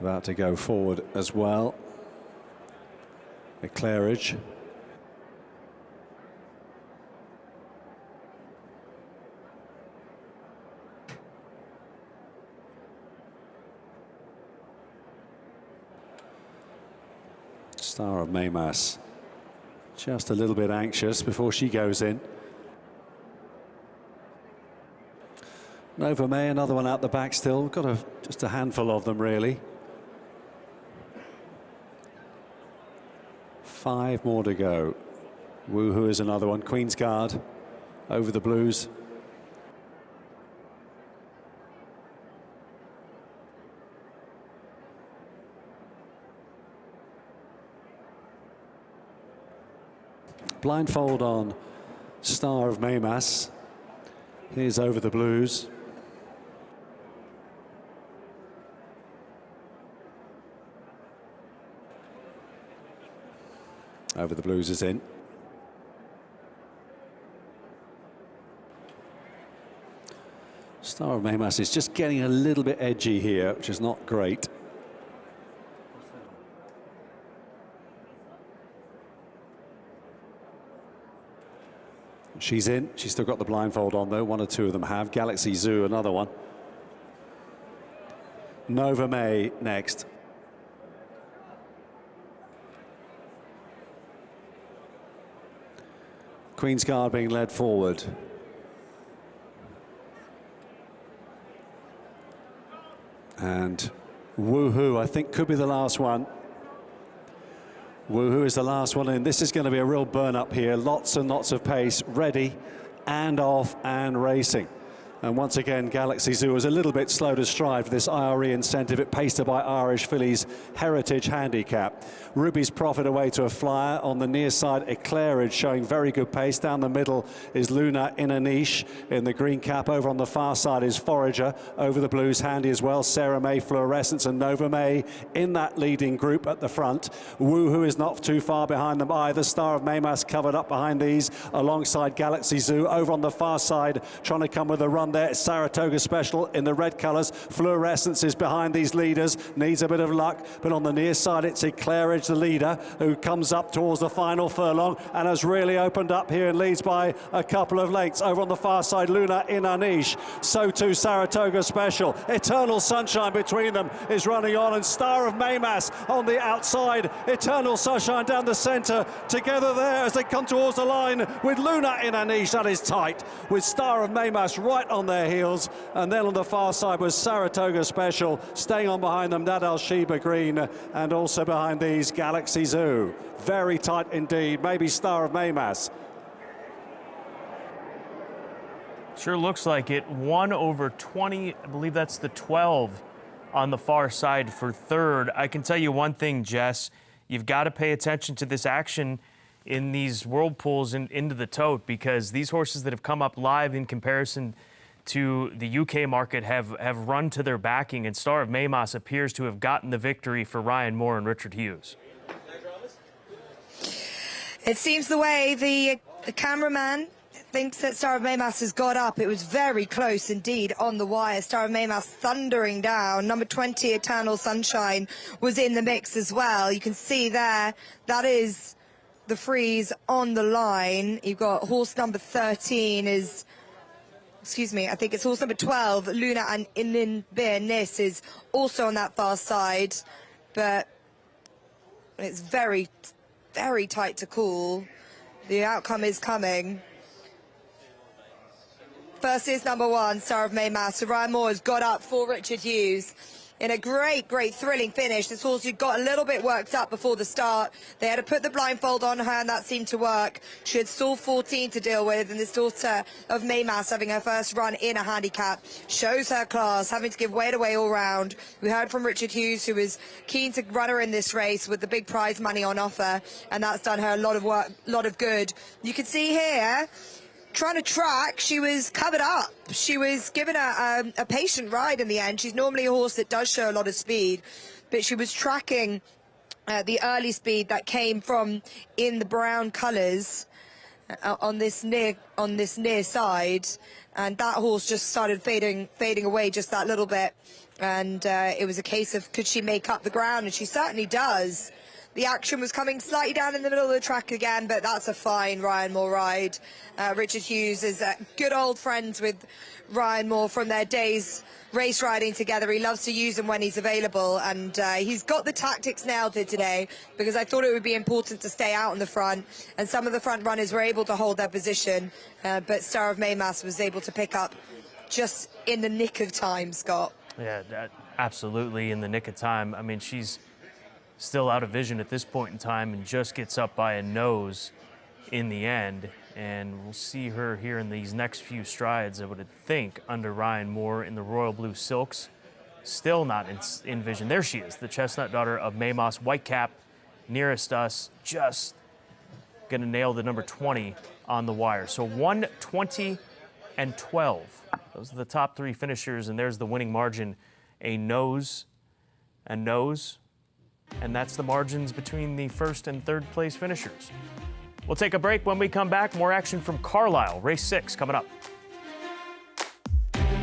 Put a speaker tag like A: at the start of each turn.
A: about to go forward as well. The Claridge. Star of Maymas just a little bit anxious before she goes in. Nova May, another one out the back still. Got just a handful of them, really. 5 more to go. Woohoo is another one. Queen's Guard over the blues. Blindfold on Star of Maymas. Here's over the blues. Over the blues is in. Star of Maymas is just getting a little bit edgy here, which is not great. She's in. She's still got the blindfold on, though. 1 or 2 of them have. Galaxy Zoo, another one. Nova May next. Queen's Guard being led forward. And Woohoo, I think, could be the last one. Woohoo is the last one in. This is going to be a real burn-up here. Lots and lots of pace, ready and off and racing. And once again, Galaxy Zoo was a little bit slow to stride for this IRE incentive. It paced her by Irish Fillies Heritage Handicap. Ruby's Profit away to a flyer. On the near side, Claridge showing very good pace. Down the middle is Luna in a niche in the green cap. Over on the far side is Forager. Over the blues, handy as well. Sarah May, Fluorescence, and Nova May in that leading group at the front. Woohoo is not too far behind them either. Star of Maymas covered up behind these alongside Galaxy Zoo. Over on the far side, trying to come with a run there. Saratoga Special in the red colours. Fluorescence is behind these leaders, needs a bit of luck, but on the near side it's Claridge, the leader, who comes up towards the final furlong and has really opened up here and leads by a couple of lengths. Over on the far side, Luna in a niche, so too Saratoga Special. Eternal Sunshine between them is running on, and Star of Maymas on the outside. Eternal Sunshine down the centre, together there as they come towards the line with Luna in a niche. That is tight, with Star of Maymas right on their heels, and then on the far side was Saratoga Special, staying on behind them, Nadal Sheba Green, and also behind these Galaxy Zoo. Very tight indeed, maybe Star of Maymas.
B: Sure looks like it. 1 over 20, I believe that's the 12 on the far side for third. I can tell you one thing, Jess, you've got to pay attention to this action in these whirlpools into the tote, because these horses that have come up live in comparison to the UK market have run to their backing, and Star of Maymas appears to have gotten the victory for Ryan Moore and Richard Hughes.
C: It seems the way the cameraman thinks that Star of Maymas has got up. It was very close indeed on the wire. Star of Maymas thundering down. Number 20, Eternal Sunshine, was in the mix as well. You can see there, that is the freeze on the line. You've got horse number 13 is... Excuse me, I think it's horse number 12, Luna and Inin Nis, is also on that far side, but it's very, very tight to call. The outcome is coming. First is number 1, Star of Maymas. So Ryan Moore has got up for Richard Hughes in a great, great thrilling finish. This horse who got a little bit worked up before the start. They had to put the blindfold on her, and that seemed to work. She had stall 14 to deal with, and this daughter of Maymas, having her first run in a handicap, shows her class, having to give weight away all round. We heard from Richard Hughes, who was keen to run her in this race with the big prize money on offer, and that's done her a lot of work, a lot of good. You can see here, trying to track, she was covered up. She was given a patient ride in the end. She's normally a horse that does show a lot of speed, but she was tracking the early speed that came from in the brown colours on this near side, and that horse just started fading away just that little bit. And it was a case of could she make up the ground, and she certainly does. The action was coming slightly down in the middle of the track again, but that's a fine Ryan Moore ride. Richard Hughes is good old friends with Ryan Moore from their days race riding together. He loves to use him when he's available, and he's got the tactics nailed here today, because I thought it would be important to stay out in the front, and some of the front runners were able to hold their position, but Star of Maymas was able to pick up just in the nick of time, Scott.
B: Yeah, absolutely in the nick of time. I mean, she's still out of vision at this point in time and just gets up by a nose in the end. And we'll see her here in these next few strides, I would think, under Ryan Moore in the royal blue silks. Still not in vision. There she is, the chestnut daughter of Maymas, white cap, nearest us, just going to nail the number 20 on the wire. So 1:20 and 12. Those are the top three finishers, and there's the winning margin. A nose, and that's the margins between the first and third place finishers. We'll take a break. When we come back, more action from Carlisle, race 6 coming up.